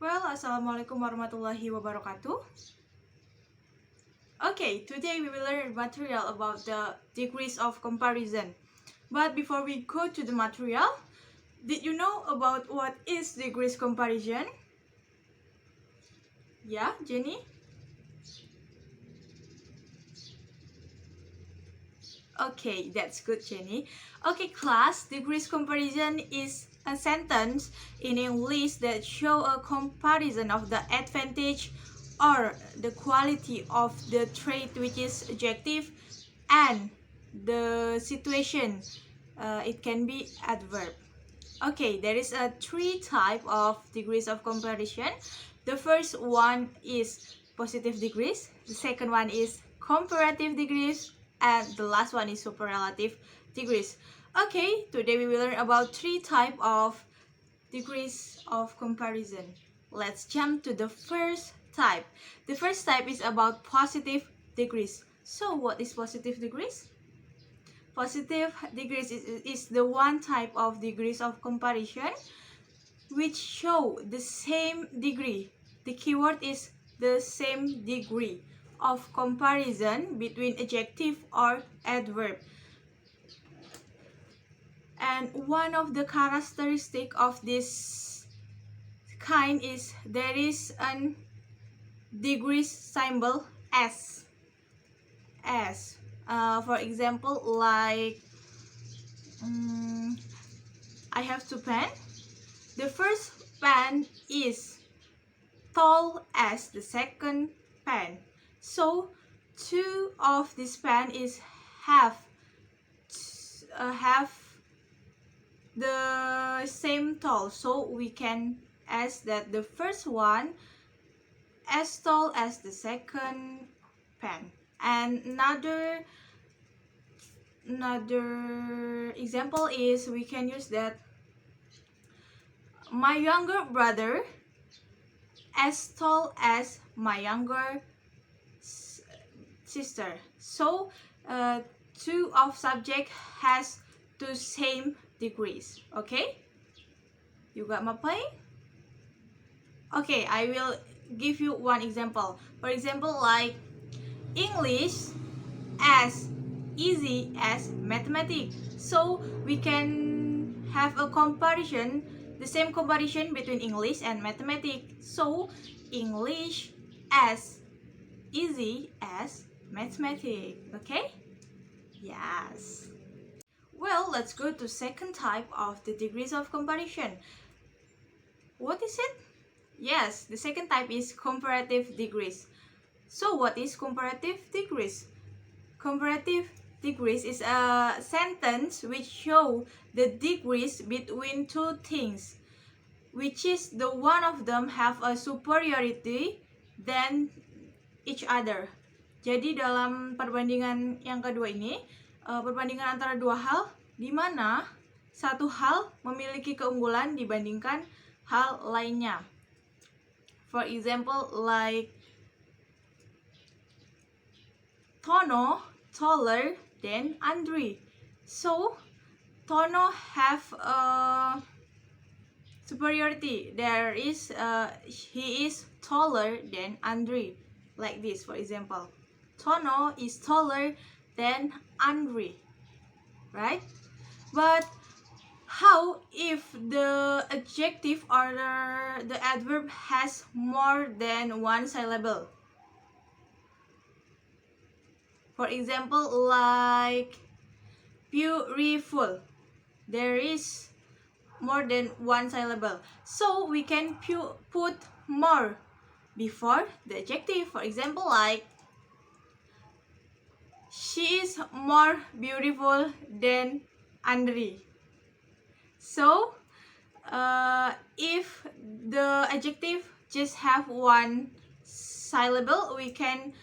Assalamualaikum warahmatullahi wabarakatuh. Okay, today we will learn material about the degrees of comparison. But before we go to the material, did you know about what is degrees comparison? Yeah, Jenny? Okay, that's good, Jenny. Okay, class, degrees comparison is a sentence in English that show a comparison of the advantage or the quality of the trait which is adjective and the situation. It can be adverb. Okay, there is a three type of degrees of comparison. The first one is positive degrees. The second one is comparative degrees. And the last one is superlative degrees. Okay, today we will learn about three type of degrees of comparison. Let's jump to the first type. The first type is about positive degrees. So what is positive degrees? Positive degrees is the one type of degrees of comparison which show the same degree. The keyword is the same degree of comparison between adjective or adverb. And one of the characteristic of this kind is there is an degree symbol S. For example, like I have two pens. The first pen is tall as the second pen. So two of this pen is have the same tall. So we can ask that the first one as tall as the second pen. And another example is we can use that my younger brother as tall as my younger sister. So two of subject has two same degrees. Okay, you got my point? Okay, I will give you one example. For example, like English as easy as mathematics. So we can have a comparison, the same comparison between English and mathematics. So English as easy as mathematics. Okay? Yes. Well, let's go to second type of the degrees of comparison. What is it? Yes, the second type is comparative degrees. So what is comparative degrees? Comparative degrees is a sentence which show the degrees between two things, which is the one of them have a superiority than each other. Jadi dalam perbandingan yang kedua ini, perbandingan antara dua hal di mana satu hal memiliki keunggulan dibandingkan hal lainnya. For example, like Tono taller than Andre. So Tono have a superiority. He is taller than Andre. Like this, for example, Tono is taller than Andre, right? But how if the adjective or the adverb has more than one syllable? For example, like beautiful, there is more than one syllable. So we can put more before the adjective. For example, like she is more beautiful than Andre. So if the adjective just have one syllable, we can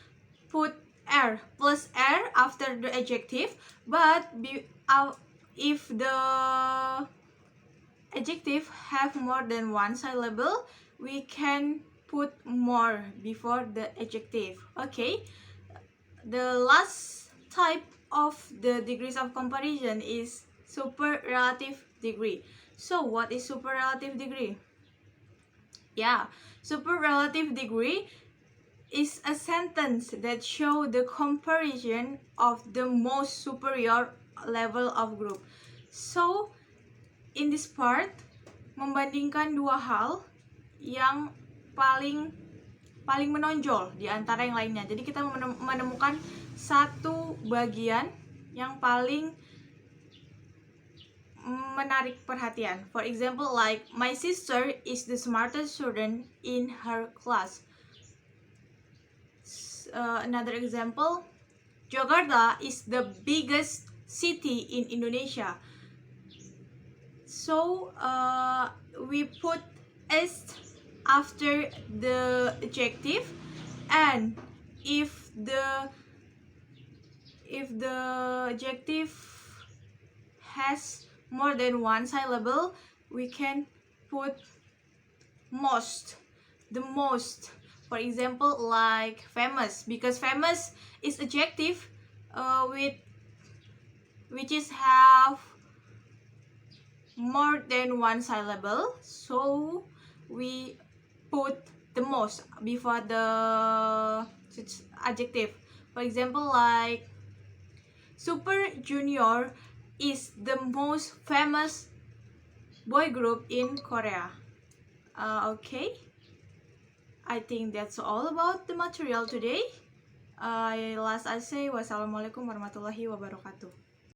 put R plus R after the adjective. But if the adjective have more than one syllable, we can put more before the adjective. Okay, the last type of the degrees of comparison is superlative degree. So what is superlative degree? Yeah, superlative degree is a sentence that show the comparison of the most superior level of group. So, in this part, membandingkan dua hal yang paling menonjol di antara yang lainnya. Jadi kita menemukan satu bagian yang paling menarik perhatian. For example, like my sister is the smartest student in her class. Another example, Jakarta is the biggest city in Indonesia. So we put is after the adjective, and if the adjective has more than one syllable, we can put most, the most. For example, like famous, because famous is adjective which is have more than one syllable, so we put the most before the adjective. For example, like Super Junior is the most famous boy group in Korea. Okay, I think that's all about the material today. Last I say, wassalamualaikum warahmatullahi wabarakatuh.